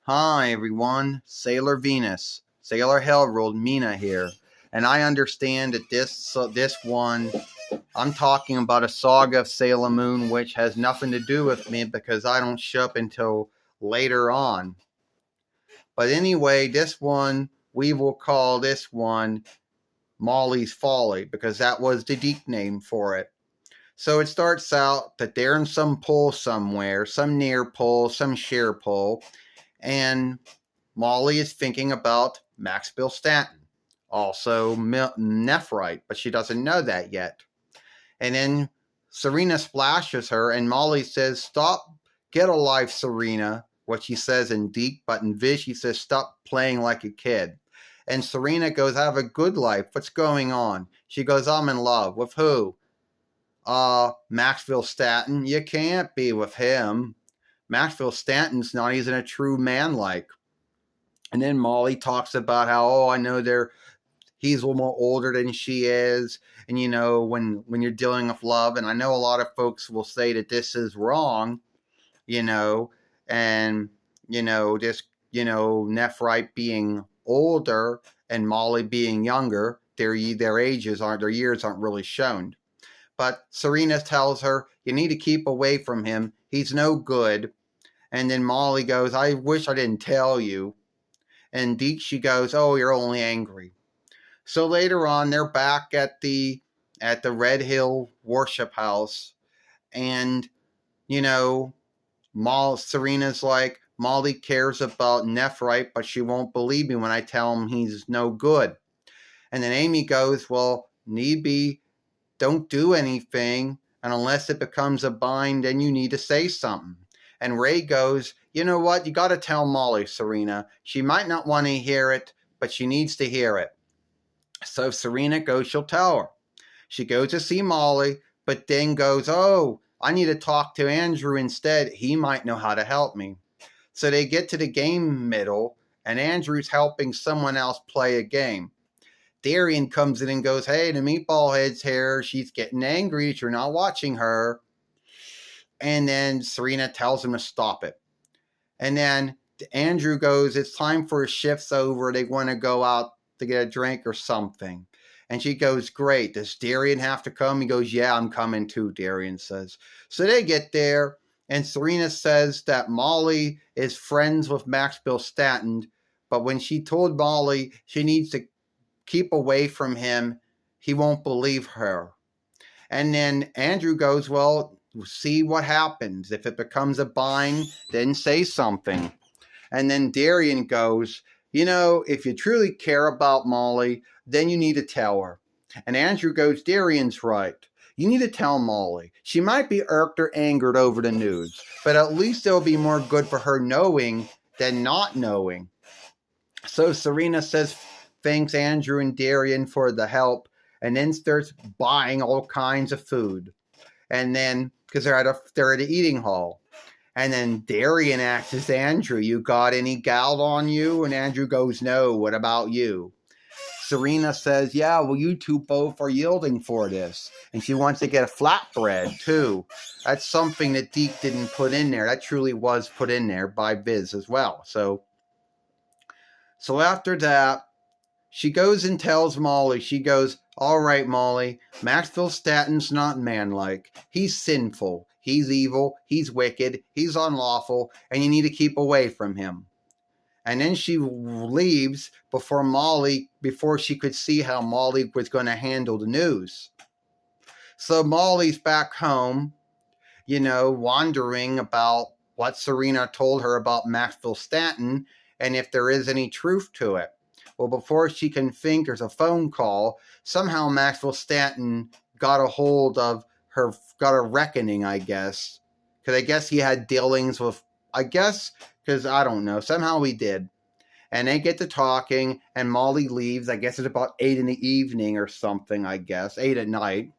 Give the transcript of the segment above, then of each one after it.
Hi everyone, Sailor Venus, Sailor Hellworld Mina here, and I understand that this one I'm talking about a saga of Sailor Moon which has nothing to do with me because I don't show up until later on. But anyway, this one we will call this one Molly's Folly because that was the geek name for it. So it starts out that they're in some pool somewhere, some near pool, some sheer pool, and Molly is thinking about Max Bill Stanton, also Nephrite, but she doesn't know that yet. And then Serena splashes her, and Molly says, "Stop, get a life, Serena." What she says in Deke, but in Viz, she says, "Stop playing like a kid." And Serena goes, "I have a good life. What's going on?" She goes, "I'm in love." "With who?" Maxville Stanton. "You can't be with him. Maxville Stanton's not even a true man like." And then Molly talks about how, I know he's a little more older than she is. And, when you're dealing with love, and I know a lot of folks will say that this is wrong, and, Nephrite being older and Molly being younger, their years aren't really shown. But Serena tells her, "You need to keep away from him. He's no good." And then Molly goes, "I wish I didn't tell you." And she goes, "Oh, you're only angry." So later on, they're back at the Red Hill Worship House, and Serena's like, "Molly cares about Nephrite, but she won't believe me when I tell him he's no good." And then Amy goes, "Well, need be, don't do anything, and unless it becomes a bind, then you need to say something." And Ray goes, "You know what? You got to tell Molly, Serena. She might not want to hear it, but she needs to hear it." So Serena goes, she'll tell her. She goes to see Molly, but then goes, "Oh, I need to talk to Andrew instead. He might know how to help me." So they get to the game middle, and Andrew's helping someone else play a game. Darian comes in and goes, "Hey, the meatball head's here. She's getting angry that you're not watching her." And then Serena tells him to stop it. And then Andrew goes, "It's time for a shift's over. They want to go out to get a drink or something." And she goes, "Great. Does Darian have to come?" He goes, "Yeah, I'm coming too," Darian says. So they get there, and Serena says that Molly is friends with Max Bill Stanton, but when she told Molly she needs to keep away from him, he won't believe her. And then Andrew goes, "Well, see what happens. If it becomes a bind, then say something." And then Darian goes, "If you truly care about Molly, then you need to tell her." And Andrew goes, "Darian's right. You need to tell Molly. She might be irked or angered over the news, but at least it'll be more good for her knowing than not knowing." So Serena says, thanks Andrew and Darian for the help, and then starts buying all kinds of food. And then, because they're at an eating hall. And then Darian asks Andrew, "You got any gal on you?" And Andrew goes, "No, what about you?" Serena says, "Yeah, well, you two both are yielding for this." And she wants to get a flatbread, too. That's something that Deke didn't put in there. That truly was put in there by Biz as well. So after that, she goes and tells Molly, she goes, "All right, Molly, Maxville Stanton's not manlike. He's sinful. He's evil. He's wicked. He's unlawful. And you need to keep away from him." And then she leaves before she could see how Molly was going to handle the news. So Molly's back home, wondering about what Serena told her about Maxville Stanton and if there is any truth to it. Well, before she can think, there's a phone call. Somehow Maxville Stanton got a hold of her, got a reckoning, I guess. Because I guess he had dealings with, because I don't know. Somehow he did. And they get to talking, and Molly leaves. I guess it's about 8 in the evening or something, 8 at night.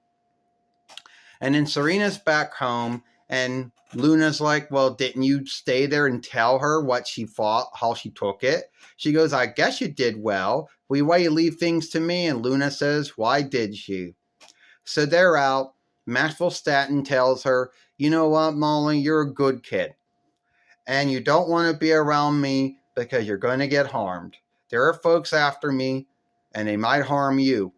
And then Serena's back home, and Luna's like, "Well, didn't you stay there and tell her what she thought, how she took it?" She goes, "I guess you did well. Why you leave things to me?" And Luna says, "Why did she?" So they're out. Maxville Stanton tells her, you know what, Molly, you're a good kid. And you don't want to be around me because you're going to get harmed. There are folks after me, and they might harm you.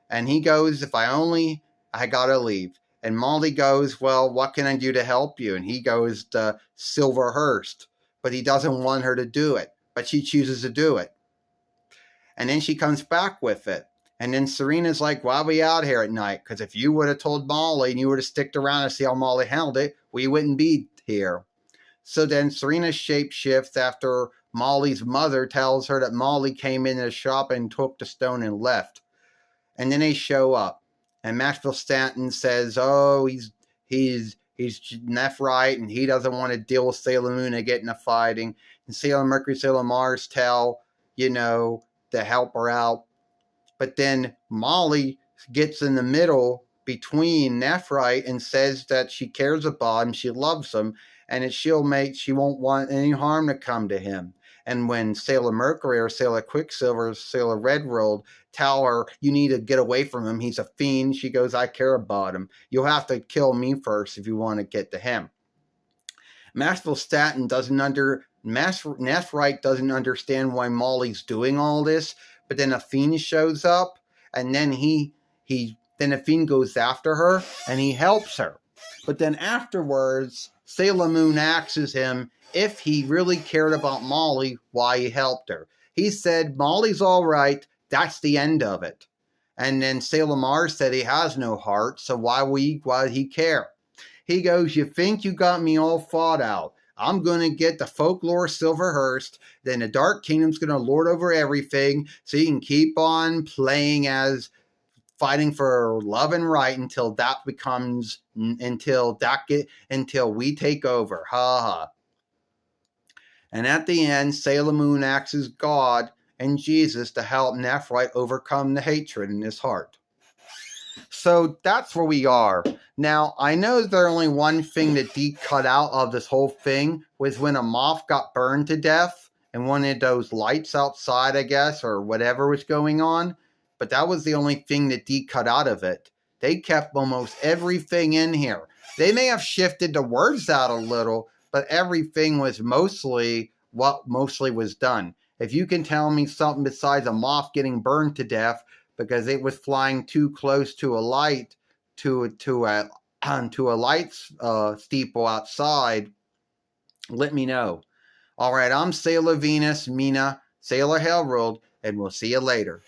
And he goes, I gotta leave. And Molly goes, well, what can I do to help you? And he goes to Silverhurst, but he doesn't want her to do it. But she chooses to do it. And then she comes back with it. And then Serena's like, why are we out here at night? Because if you would have told Molly and you would have sticked around to see how Molly handled it, we wouldn't be here. So then Serena shape shifts after Molly's mother tells her that Molly came into the shop and took the stone and left. And then they show up. And Maxwell Stanton says, oh, he's Nephrite and he doesn't want to deal with Sailor Moon and get into fighting. And Sailor Mercury, Sailor Mars tell, to help her out. But then Molly gets in the middle between Nephrite and says that she cares about him, she loves him, and that she won't want any harm to come to him. And when Sailor Mercury or Sailor Quicksilver or Sailor Redworld tell her, you need to get away from him, he's a fiend, she goes, I care about him. You'll have to kill me first if you want to get to him. Nephrite doesn't understand why Molly's doing all this, but then a fiend shows up, and then then a fiend goes after her, and he helps her. But then afterwards, Sailor Moon asks him if he really cared about Molly, why he helped her. He said, Molly's all right, that's the end of it. And then Sailor Mars said he has no heart, so why would he care? He goes, you think you got me all thought out. I'm going to get the folklore Silverhurst, then the Dark Kingdom's going to lord over everything, so you can keep on playing as fighting for love and right until we take over. Ha ha. And at the end, Sailor Moon acts as God and Jesus to help Nephrite overcome the hatred in his heart. So that's where we are. Now, I know there's only one thing that Deke cut out of this whole thing was when a moth got burned to death and one of those lights outside, I guess, or whatever was going on. But that was the only thing that Deke cut out of it. They kept almost everything in here. They may have shifted the words out a little, but everything was mostly what mostly was done. If you can tell me something besides a moth getting burned to death because it was flying too close to a light, to a light steeple outside, let me know. All right, I'm Sailor Venus, Mina, Sailor Hellworld, and we'll see you later.